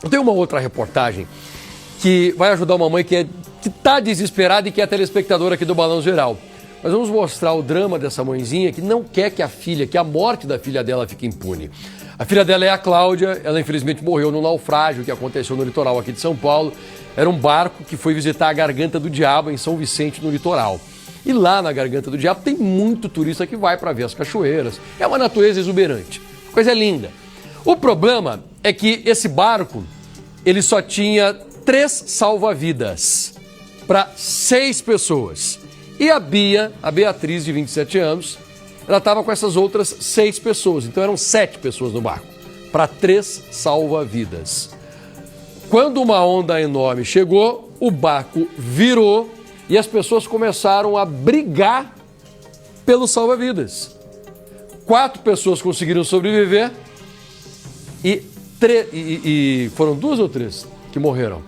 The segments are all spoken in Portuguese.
Eu tenho uma outra reportagem que vai ajudar uma mãe que está desesperada e que é telespectadora aqui do Balanço Geral. Mas vamos mostrar o drama dessa mãezinha que não quer que a morte da filha dela fique impune. A filha dela é a Cláudia, ela infelizmente morreu num naufrágio que aconteceu no litoral aqui de São Paulo. Era um barco que foi visitar a Garganta do Diabo em São Vicente, no litoral. E lá na Garganta do Diabo tem muito turista que vai para ver as cachoeiras. É uma natureza exuberante, coisa linda. O problema é que esse barco, ele só tinha 3 salva-vidas para 6 pessoas. E a Beatriz, de 27 anos, ela estava com essas outras 6 pessoas. Então eram 7 pessoas no barco, para 3 salva-vidas. Quando uma onda enorme chegou, o barco virou e as pessoas começaram a brigar pelos salva-vidas. 4 pessoas conseguiram sobreviver e foram 2 ou 3 que morreram?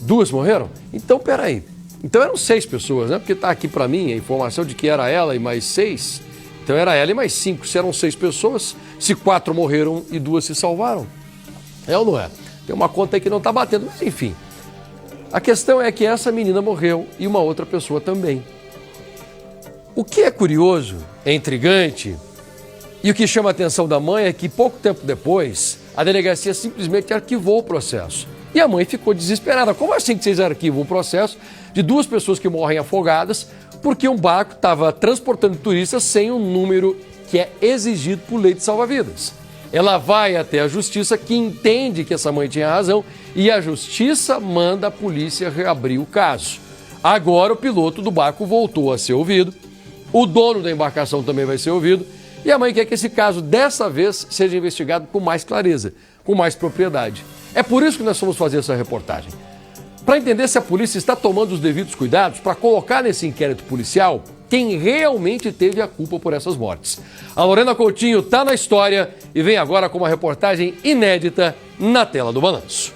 2 morreram? Então, peraí. Então eram 6 pessoas, né? Porque está aqui para mim a informação de que era ela e mais 6. Então era ela e mais 5. Se eram 6 pessoas, se 4 morreram e 2 se salvaram. É ou não é? Tem uma conta aí que não está batendo, mas enfim. A questão é que essa menina morreu e uma outra pessoa também. O que é curioso, é intrigante, e o que chama a atenção da mãe é que pouco tempo depois, a delegacia simplesmente arquivou o processo. E a mãe ficou desesperada. Como assim que vocês arquivam o processo de 2 pessoas que morrem afogadas porque um barco estava transportando turistas sem o número que é exigido por lei de salva-vidas? Ela vai até a justiça, que entende que essa mãe tinha razão, e a justiça manda a polícia reabrir o caso. Agora o piloto do barco voltou a ser ouvido, o dono da embarcação também vai ser ouvido, e a mãe quer que esse caso, dessa vez, seja investigado com mais clareza, com mais propriedade. É por isso que nós fomos fazer essa reportagem. Para entender se a polícia está tomando os devidos cuidados para colocar nesse inquérito policial quem realmente teve a culpa por essas mortes. A Lorena Coutinho está na história e vem agora com uma reportagem inédita na tela do Balanço.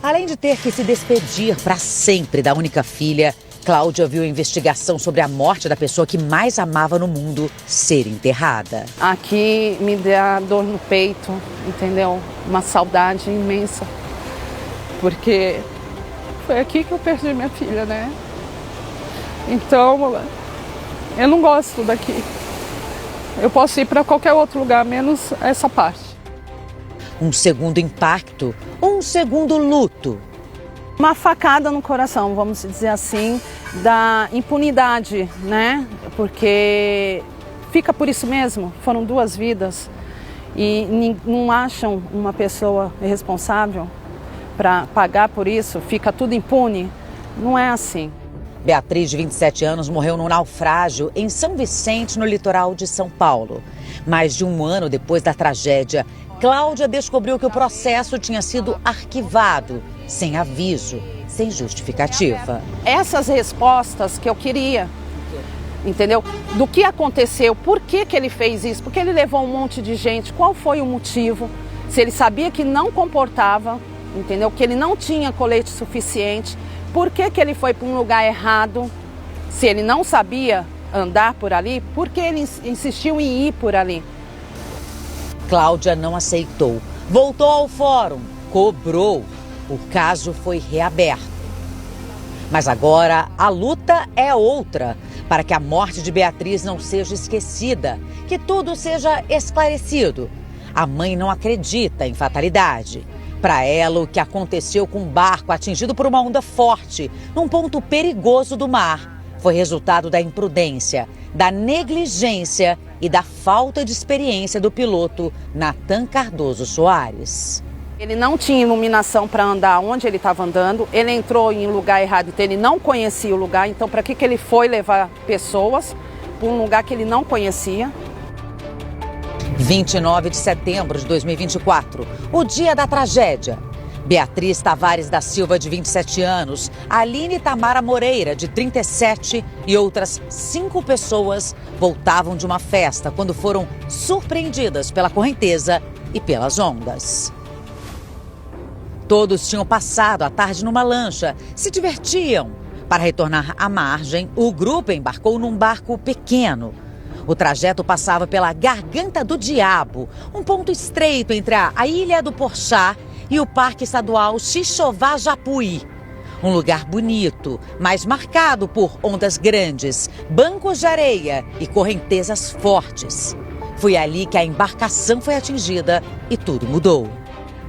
Além de ter que se despedir para sempre da única filha, Cláudia viu a investigação sobre a morte da pessoa que mais amava no mundo ser enterrada. Aqui me dá dor no peito, entendeu? Uma saudade imensa. Porque foi aqui que eu perdi minha filha, né? Então, eu não gosto daqui. Eu posso ir para qualquer outro lugar, menos essa parte. Um segundo impacto, um segundo luto. Uma facada no coração, vamos dizer assim, da impunidade, né? Porque fica por isso mesmo, foram 2 vidas e não acham uma pessoa responsável para pagar por isso, fica tudo impune. Não é assim. Beatriz, de 27 anos, morreu num naufrágio em São Vicente, no litoral de São Paulo. Mais de 1 ano depois da tragédia, Cláudia descobriu que o processo tinha sido arquivado, sem aviso, sem justificativa. Essas respostas que eu queria, entendeu? Do que aconteceu, por que ele fez isso, por que ele levou um monte de gente, qual foi o motivo, se ele sabia que não comportava, entendeu? Que ele não tinha colete suficiente, por que ele foi para um lugar errado, se ele não sabia andar por ali, por que ele insistiu em ir por ali? Cláudia não aceitou, voltou ao fórum, cobrou. O caso foi reaberto. Mas agora a luta é outra, para que a morte de Beatriz não seja esquecida, que tudo seja esclarecido. A mãe não acredita em fatalidade. Para ela, o que aconteceu com um barco atingido por uma onda forte, num ponto perigoso do mar, foi resultado da imprudência, da negligência e da falta de experiência do piloto Natan Cardoso Soares. Ele não tinha iluminação para andar onde ele estava andando, ele entrou em um lugar errado, então ele não conhecia o lugar, então para que ele foi levar pessoas para um lugar que ele não conhecia? 29 de setembro de 2024, o dia da tragédia. Beatriz Tavares da Silva, de 27 anos, Aline Tamara Moreira, de 37, e outras 5 pessoas voltavam de uma festa quando foram surpreendidas pela correnteza e pelas ondas. Todos tinham passado a tarde numa lancha, se divertiam. Para retornar à margem, o grupo embarcou num barco pequeno. O trajeto passava pela Garganta do Diabo, um ponto estreito entre a Ilha do Porchá e o Parque Estadual Xixová-Japuí. Um lugar bonito, mas marcado por ondas grandes, bancos de areia e correntezas fortes. Foi ali que a embarcação foi atingida e tudo mudou.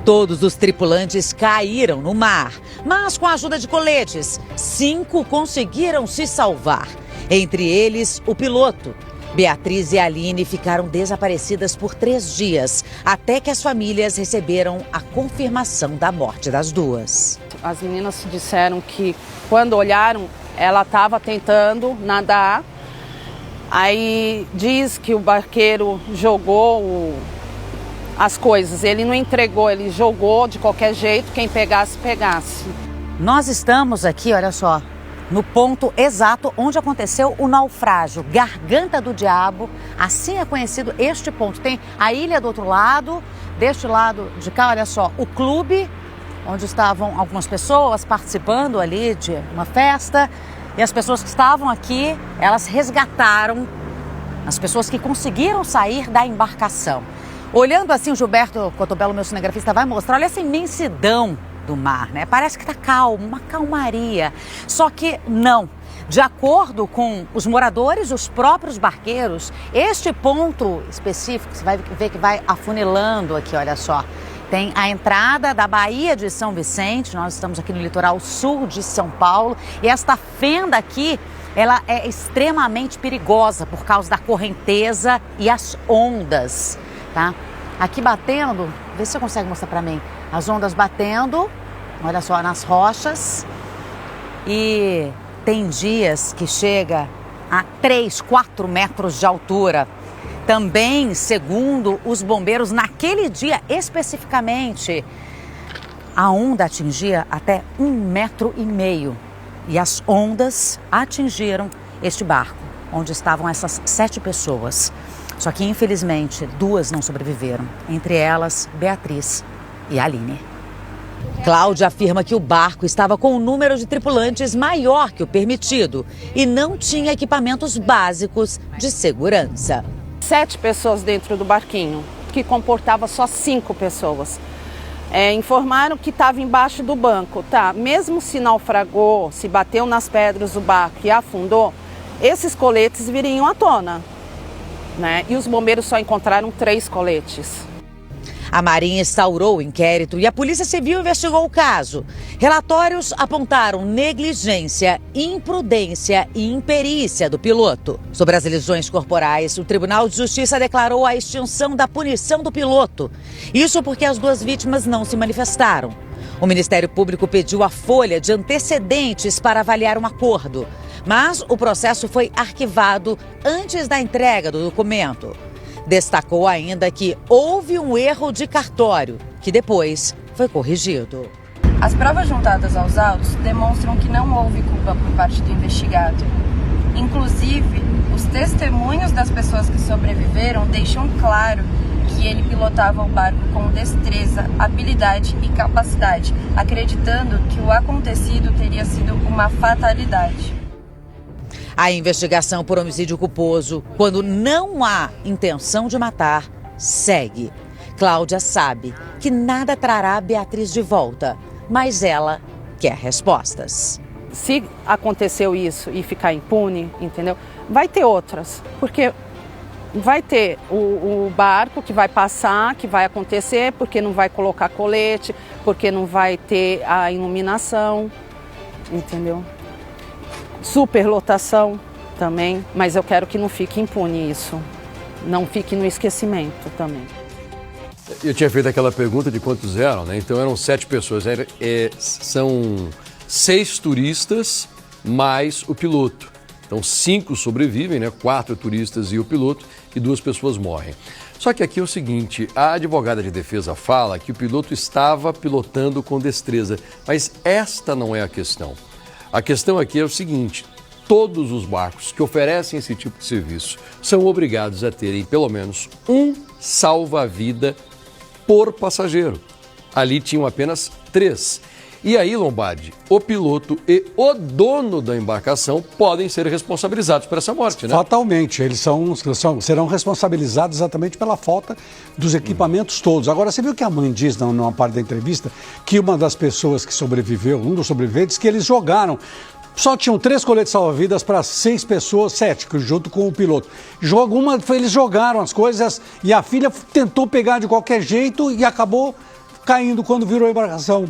Todos os tripulantes caíram no mar, mas com a ajuda de coletes, 5 conseguiram se salvar. Entre eles, o piloto. Beatriz e Aline ficaram desaparecidas por 3 dias, até que as famílias receberam a confirmação da morte das duas. As meninas disseram que quando olharam, ela estava tentando nadar. Aí diz que o barqueiro jogou as coisas. Ele não entregou, ele jogou de qualquer jeito, quem pegasse, pegasse. Nós estamos aqui, olha só, no ponto exato onde aconteceu o naufrágio, Garganta do Diabo, assim é conhecido este ponto. Tem a ilha do outro lado, deste lado de cá, olha só, o clube, onde estavam algumas pessoas participando ali de uma festa. E as pessoas que estavam aqui, elas resgataram as pessoas que conseguiram sair da embarcação. Olhando assim, o Gilberto Cotobello, meu cinegrafista, vai mostrar, olha essa imensidão do mar, né? Parece que está calmo, uma calmaria. Só que não. De acordo com os moradores, os próprios barqueiros, este ponto específico, você vai ver que vai afunilando aqui, olha só. Tem a entrada da Baía de São Vicente, nós estamos aqui no litoral sul de São Paulo, e esta fenda aqui, ela é extremamente perigosa por causa da correnteza e as ondas, tá? Aqui batendo, vê se você consegue mostrar para mim, as ondas batendo, olha só, nas rochas, e tem dias que chega a 3, 4 metros de altura. Também, segundo os bombeiros, naquele dia especificamente, a onda atingia até 1,5 metro. E as ondas atingiram este barco, onde estavam essas 7 pessoas. Só que, infelizmente, 2 não sobreviveram. Entre elas, Beatriz e Aline. Cláudia afirma que o barco estava com um número de tripulantes maior que o permitido e não tinha equipamentos básicos de segurança. 7 pessoas dentro do barquinho, que comportava só 5 pessoas. Informaram que estava embaixo do banco, tá? Mesmo se naufragou, se bateu nas pedras do barco e afundou, esses coletes viriam à tona, né? E os bombeiros só encontraram 3 coletes. A Marinha instaurou o inquérito e a Polícia Civil investigou o caso. Relatórios apontaram negligência, imprudência e imperícia do piloto. Sobre as lesões corporais, o Tribunal de Justiça declarou a extinção da punição do piloto. Isso porque as 2 vítimas não se manifestaram. O Ministério Público pediu a folha de antecedentes para avaliar um acordo. Mas o processo foi arquivado antes da entrega do documento. Destacou ainda que houve um erro de cartório, que depois foi corrigido. As provas juntadas aos autos demonstram que não houve culpa por parte do investigado. Inclusive, os testemunhos das pessoas que sobreviveram deixam claro que ele pilotava o barco com destreza, habilidade e capacidade, acreditando que o acontecido teria sido uma fatalidade. A investigação por homicídio culposo, quando não há intenção de matar, segue. Cláudia sabe que nada trará Beatriz de volta, mas ela quer respostas. Se aconteceu isso e ficar impune, entendeu? Vai ter outras, porque vai ter o barco que vai passar, que vai acontecer, porque não vai colocar colete, porque não vai ter a iluminação, entendeu? Superlotação também, mas eu quero que não fique impune isso, não fique no esquecimento também. Eu tinha feito aquela pergunta de quantos eram, né? Então eram 7 pessoas, são 6 turistas mais o piloto. Então 5 sobrevivem, né? 4 turistas e o piloto, e 2 pessoas morrem. Só que aqui é o seguinte, a advogada de defesa fala que o piloto estava pilotando com destreza, mas esta não é a questão. A questão aqui é o seguinte, todos os barcos que oferecem esse tipo de serviço são obrigados a terem pelo menos um salva-vida por passageiro. Ali tinham apenas 3. E aí, Lombardi, o piloto e o dono da embarcação podem ser responsabilizados por essa morte, né? Fatalmente, eles serão responsabilizados exatamente pela falta dos equipamentos todos. Agora, você viu que a mãe diz numa parte da entrevista que uma das pessoas que sobreviveu, um dos sobreviventes, que eles jogaram. Só tinham 3 coletes salva-vidas para 6 pessoas, 7, junto com o piloto. Eles jogaram as coisas e a filha tentou pegar de qualquer jeito e acabou caindo quando virou a embarcação.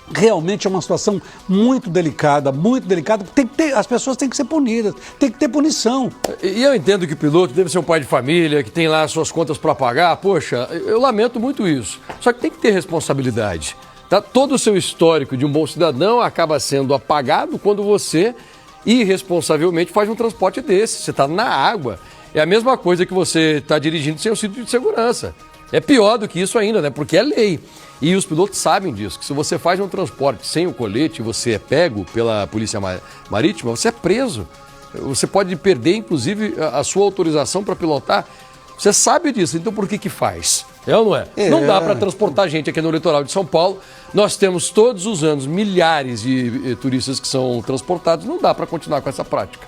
Realmente é uma situação muito delicada, muito delicada. As pessoas têm que ser punidas, tem que ter punição. E eu entendo que o piloto deve ser um pai de família, que tem lá as suas contas para pagar. Poxa, eu lamento muito isso. Só que tem que ter responsabilidade. Tá? Todo o seu histórico de um bom cidadão acaba sendo apagado quando você irresponsavelmente faz um transporte desse. Você está na água. É a mesma coisa que você está dirigindo sem o cinto de segurança. É pior do que isso ainda, né? Porque é lei. E os pilotos sabem disso, que se você faz um transporte sem o colete e você é pego pela polícia marítima, você é preso. Você pode perder, inclusive, a sua autorização para pilotar. Você sabe disso, então por que faz? É ou não é? Não dá para transportar gente aqui no litoral de São Paulo. Nós temos todos os anos milhares de turistas que são transportados. Não dá para continuar com essa prática.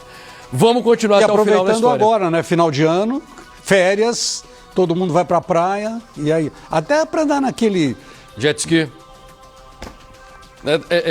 Vamos continuar até o final da história. Agora, né? Final de ano, férias, todo mundo vai para a praia. E aí, até para andar naquele... Jet ski.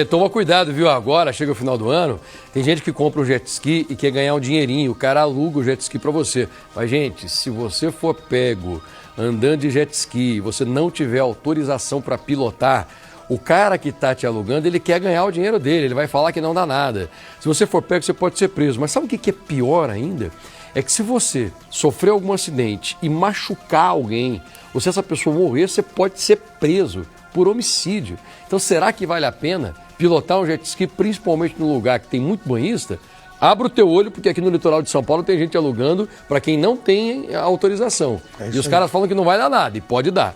Toma cuidado, viu? Agora, chega o final do ano, tem gente que compra um jet ski e quer ganhar um dinheirinho. O cara aluga o jet ski para você. Mas, gente, se você for pego andando de jet ski e você não tiver autorização para pilotar, o cara que está te alugando, ele quer ganhar o dinheiro dele. Ele vai falar que não dá nada. Se você for pego, você pode ser preso. Mas sabe o que é pior ainda? É que se você sofrer algum acidente e machucar alguém, ou se essa pessoa morrer, você pode ser preso por homicídio. Então, será que vale a pena pilotar um jet ski, principalmente num lugar que tem muito banhista? Abra o teu olho, porque aqui no litoral de São Paulo tem gente alugando para quem não tem autorização. E os caras falam que não vai dar nada, e pode dar.